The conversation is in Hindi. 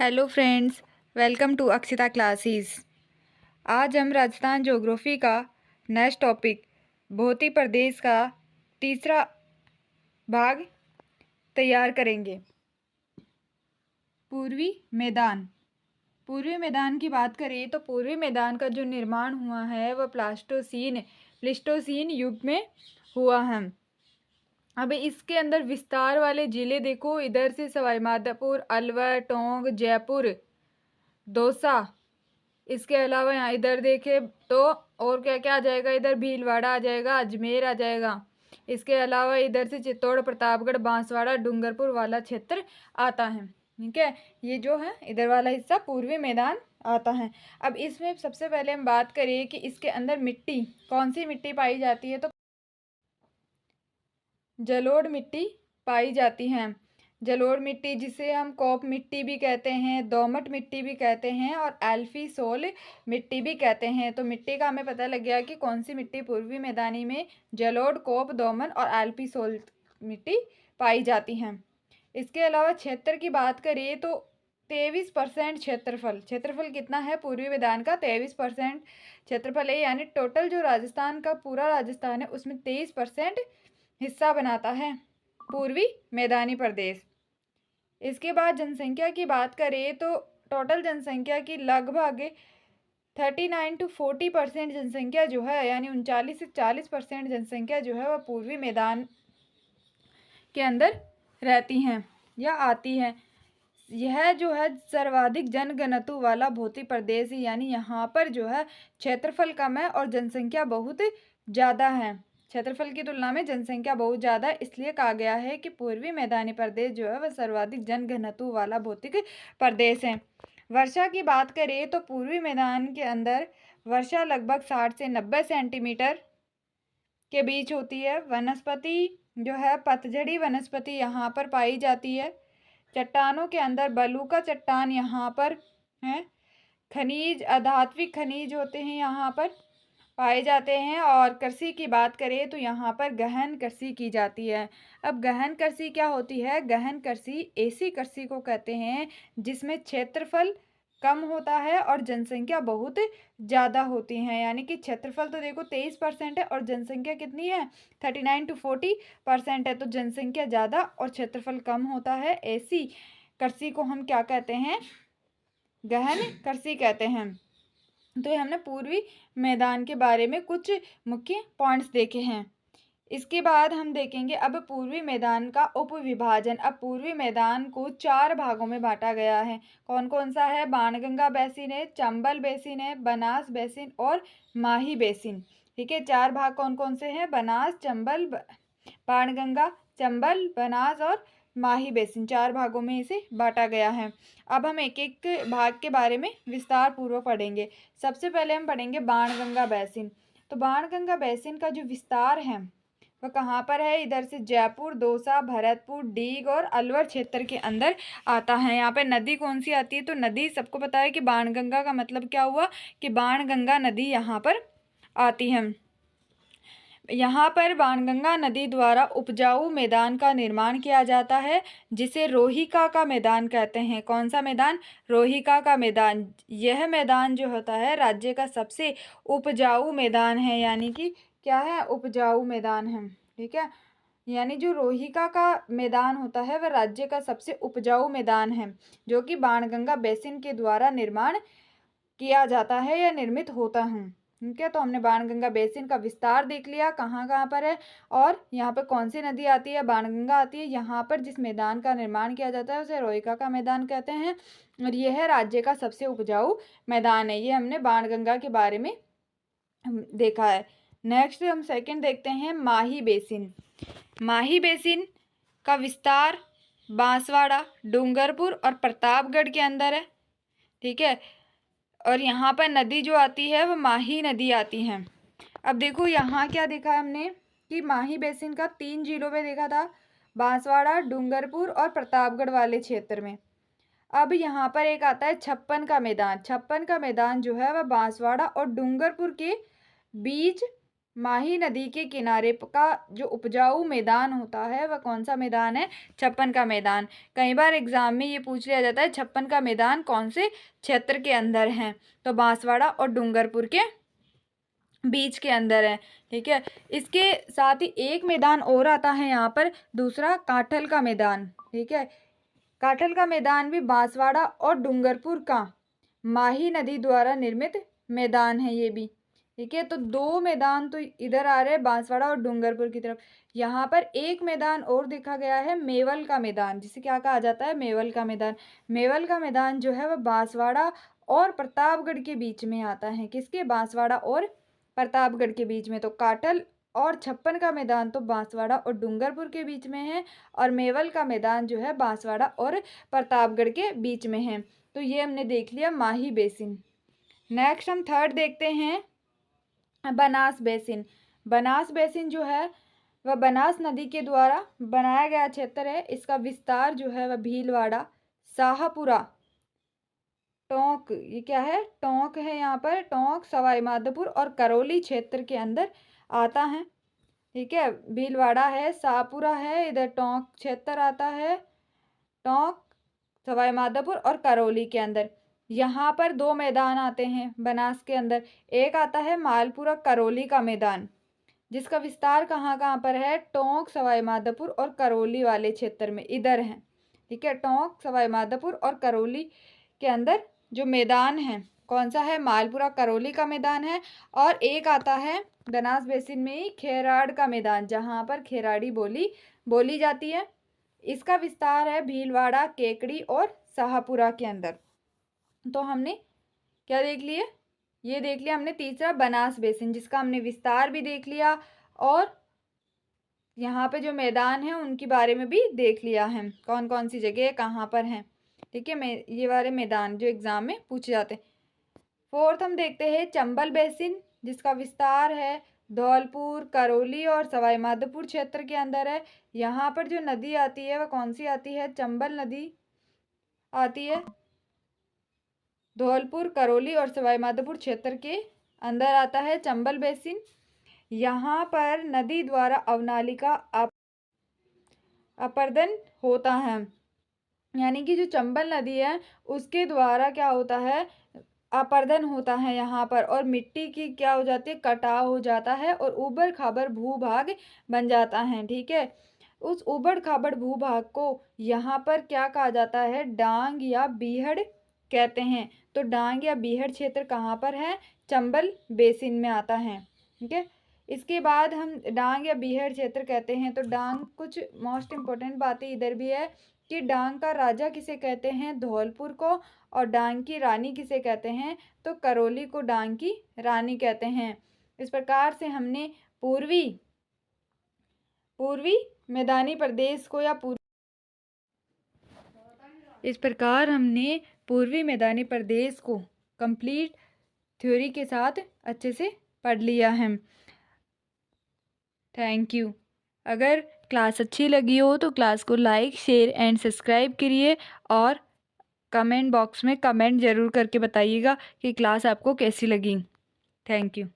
Hello friends, welcome to Akshita classes. आज हम राजस्थान ज्योग्राफी का नेक्स्ट टॉपिक भौती प्रदेश का तीसरा भाग तैयार करेंगे। पूर्वी मैदान। पूर्वी मैदान की बात करें तो पूर्वी मैदान का जो निर्माण हुआ है वह प्लिस्टोसीन युग में हुआ है। अब इसके अंदर विस्तार वाले जिले देखो, इधर से सवाई माधोपुर, अलवर, टोंक, जयपुर, दौसा। इसके अलावा यहाँ इधर देखे तो और क्या क्या आ जाएगा, इधर भीलवाड़ा आ जाएगा, अजमेर आ जाएगा। इसके अलावा इधर से चित्तौड़, प्रतापगढ़, बांसवाड़ा, डूंगरपुर वाला क्षेत्र आता है। ठीक है, ये जो है इधर वाला हिस्सा पूर्वी मैदान आता है। अब इसमें सबसे पहले हम बात करें कि इसके अंदर मिट्टी, कौन सी मिट्टी पाई जाती है, तो जलोढ़ मिट्टी पाई जाती है। जलोढ़ मिट्टी जिसे हम कॉप मिट्टी भी कहते हैं, दोमट मिट्टी भी कहते हैं और एल्फी सोल मिट्टी भी कहते हैं। तो मिट्टी का हमें पता लग गया कि कौन सी मिट्टी पूर्वी मैदानी में जलोढ़, कॉप, दोमट और एल्फी सोल मिट्टी पाई जाती हैं। इसके अलावा क्षेत्र की बात करें तो 23% क्षेत्रफल कितना है पूर्वी मैदान का, 23% क्षेत्रफल है। यानी टोटल जो राजस्थान का पूरा राजस्थान है उसमें 23% हिस्सा बनाता है पूर्वी मैदानी प्रदेश। इसके बाद जनसंख्या की बात करें तो टोटल जनसंख्या की लगभग 39 to 40% जनसंख्या जो है, यानी 39 से 40% जनसंख्या जो है वह पूर्वी मैदान के अंदर रहती हैं या आती है। यह जो है सर्वाधिक जनघनत्व वाला भौतिक प्रदेश है, यानी यहाँ पर जो है क्षेत्रफल कम है और जनसंख्या बहुत ज़्यादा है। क्षेत्रफल की तुलना में जनसंख्या बहुत ज़्यादा, इसलिए कहा गया है कि पूर्वी मैदानी प्रदेश जो है वह सर्वाधिक जनघनत्व वाला भौतिक प्रदेश है। वर्षा की बात करें तो पूर्वी मैदान के अंदर वर्षा लगभग 60 से 90 सेंटीमीटर के बीच होती है। वनस्पति जो है पतझड़ी वनस्पति यहाँ पर पाई जाती है। चट्टानों के अंदर बलुका चट्टान यहाँ पर है। खनिज, अधात्विक खनिज होते हैं यहाँ पर पाए जाते हैं। और कृषि की बात करें तो यहाँ पर गहन कृषि की जाती है। अब गहन कृषि क्या होती है? गहन कृषि ऐसी कृषि को कहते हैं जिसमें क्षेत्रफल कम होता है और जनसंख्या बहुत ज़्यादा होती है। यानी कि क्षेत्रफल तो देखो 23% है और जनसंख्या कितनी है? 39 to 40% है। तो जनसंख्या ज़्यादा और क्षेत्रफल कम होता है, ऐसी कृषि को हम क्या कहते हैं? गहन कृषि कहते हैं। तो ये हमने पूर्वी मैदान के बारे में कुछ मुख्य पॉइंट्स देखे हैं। इसके बाद हम देखेंगे अब पूर्वी मैदान का उपविभाजन। अब पूर्वी मैदान को 4 भागों में बांटा गया है। कौन कौन सा है? बाणगंगा बेसिन है, चंबल बेसिन है, बनास बेसिन और माही बेसिन। ठीक है, 4 भाग कौन कौन से हैं? बनास, चंबल, बाणगंगा, चंबल, बनास और माही बेसिन, 4 भागों में इसे बांटा गया है। अब हम एक एक भाग के बारे में विस्तार पूर्वक पढ़ेंगे। सबसे पहले हम पढ़ेंगे बाणगंगा बेसिन। तो बाणगंगा बेसिन का जो विस्तार है वह कहाँ पर है? इधर से जयपुर, दौसा, भरतपुर, डीग और अलवर क्षेत्र के अंदर आता है। यहाँ पे नदी कौन सी आती है? तो नदी सबको पता है कि बाणगंगा का मतलब क्या हुआ कि बाणगंगा नदी यहाँ पर आती है। यहाँ पर बाणगंगा नदी द्वारा उपजाऊ मैदान का निर्माण किया जाता है जिसे रोहिका का मैदान कहते हैं। कौन सा मैदान? रोहिका का मैदान। यह मैदान जो होता है राज्य का सबसे उपजाऊ मैदान है। यानी कि क्या है? उपजाऊ मैदान है। ठीक है, यानी जो रोहिका का मैदान होता है वह राज्य का सबसे उपजाऊ मैदान है, जो कि बाणगंगा बेसिन के द्वारा निर्माण किया जाता है या निर्मित होता है। ठीक है, तो हमने बाणगंगा बेसिन का विस्तार देख लिया, कहाँ कहाँ पर है और यहाँ पर कौन सी नदी आती है? बाणगंगा आती है। यहाँ पर जिस मैदान का निर्माण किया जाता है उसे रोहिका का मैदान कहते हैं और यह राज्य का सबसे उपजाऊ मैदान है। ये हमने बाणगंगा के बारे में देखा है। नेक्स्ट हम सेकंड देखते हैं माही बेसिन। माही बेसिन का विस्तार बांसवाड़ा, डूंगरपुर और प्रतापगढ़ के अंदर है। ठीक है, और यहाँ पर नदी जो आती है वह माही नदी आती है। अब देखो यहाँ क्या देखा हमने कि माही बेसिन का 3 जिलों में देखा था, बांसवाड़ा, डूंगरपुर और प्रतापगढ़ वाले क्षेत्र में। अब यहाँ पर एक आता है छप्पन का मैदान। छप्पन का मैदान जो है वह बांसवाड़ा और डूंगरपुर के बीच माही नदी के किनारे का जो उपजाऊ मैदान होता है वह कौन सा मैदान है? छप्पन का मैदान। कई बार एग्जाम में ये पूछ लिया जाता है छप्पन का मैदान कौन से क्षेत्र के अंदर है, तो बांसवाड़ा और डूंगरपुर के बीच के अंदर है। ठीक है, इसके साथ ही एक मैदान और आता है यहाँ पर, दूसरा काठल का मैदान। ठीक है, काठल का मैदान भी बांसवाड़ा और डूंगरपुर का माही नदी द्वारा निर्मित मैदान है ये भी। ठीक है, तो दो मैदान तो इधर आ रहे हैं बांसवाड़ा और डूंगरपुर की तरफ। यहाँ पर एक मैदान और देखा गया है मेवल का मैदान, जिसे क्या कहा जाता है? मेवल का मैदान। मेवल का मैदान जो है वह बांसवाड़ा और प्रतापगढ़ के बीच में आता है। किसके? बांसवाड़ा और प्रतापगढ़ के बीच में। तो काठल और छप्पन का मैदान तो बांसवाड़ा और डूंगरपुर के बीच में है, और मेवल का मैदान जो है बांसवाड़ा और प्रतापगढ़ के बीच में है। तो ये हमने देख लिया माही बेसिन। नेक्स्ट हम थर्ड देखते हैं बनास बेसिन। बनास बेसिन जो है वह बनास नदी के द्वारा बनाया गया क्षेत्र है। इसका विस्तार जो है वह भीलवाड़ा, शाहपुरा, टोंक, ये क्या है? टोंक है यहाँ पर, टोंक, सवाईमाधोपुर और करौली क्षेत्र के अंदर आता है। ठीक है, भीलवाड़ा है, शाहपुरा है, इधर टोंक क्षेत्र आता है, टोंक, सवाईमाधोपुर और करौली के अंदर। यहाँ पर दो मैदान आते हैं बनास के अंदर। एक आता है मालपुरा करौली का मैदान, जिसका विस्तार कहाँ कहाँ पर है? टोंक, सवाईमाधोपुर और करौली वाले क्षेत्र में इधर है। ठीक है, टोंक, सवाईमाधोपुर और करौली के अंदर जो मैदान है कौन सा है? मालपुरा करौली का मैदान है। और एक आता है बनास बेसिन में ही खेराड़ का मैदान, जहाँ पर खेराड़ी बोली जाती है। इसका विस्तार है भीलवाड़ा, केकड़ी और शाहपुरा के अंदर। तो हमने क्या देख लिया? ये देख लिया हमने तीसरा बनास बेसिन, जिसका हमने विस्तार भी देख लिया और यहाँ पे जो मैदान है उनके बारे में भी देख लिया है, कौन कौन सी जगह कहाँ पर हैं। ठीक है, ये वाले मैदान जो एग्जाम में पूछे जाते हैं। फोर्थ हम देखते हैं चंबल बेसिन, जिसका विस्तार है धौलपुर, करौली और सवाईमाधोपुर क्षेत्र के अंदर है। यहाँ पर जो नदी आती है वह कौन सी आती है? चंबल नदी आती है। धौलपुर, करौली और सवाईमाधोपुर क्षेत्र के अंदर आता है चंबल बेसिन। यहाँ पर नदी द्वारा अवनालिका अपर्दन होता है, यानी कि जो चंबल नदी है उसके द्वारा क्या होता है? अपर्दन होता है यहाँ पर, और मिट्टी की क्या हो जाती है? कटाव हो जाता है और ऊबड़ खाबड़ भूभाग बन जाता है। ठीक है, उस ऊबड़ खाबड़ भूभाग को यहाँ पर क्या कहा जाता है? डांग या बीहड़ कहते हैं। तो डांग या बीहड़ क्षेत्र कहाँ पर है? चंबल बेसिन में आता है। ठीक है, इसके बाद हम डांग या बीहड़ क्षेत्र कहते हैं। तो डांग, कुछ मोस्ट इम्पोर्टेंट बातें इधर भी है कि डांग का राजा किसे कहते हैं? धौलपुर को। और डांग की रानी किसे कहते हैं? तो करौली को डांग की रानी कहते हैं। इस प्रकार से हमने पूर्वी मैदानी प्रदेश को या इस प्रकार हमने पूर्वी मैदानी प्रदेश को कंप्लीट थ्योरी के साथ अच्छे से पढ़ लिया है। Thank you. अगर क्लास अच्छी लगी हो तो क्लास को लाइक, शेयर एंड सब्सक्राइब करिए, और कमेंट बॉक्स में कमेंट ज़रूर करके बताइएगा कि क्लास आपको कैसी लगी। Thank you.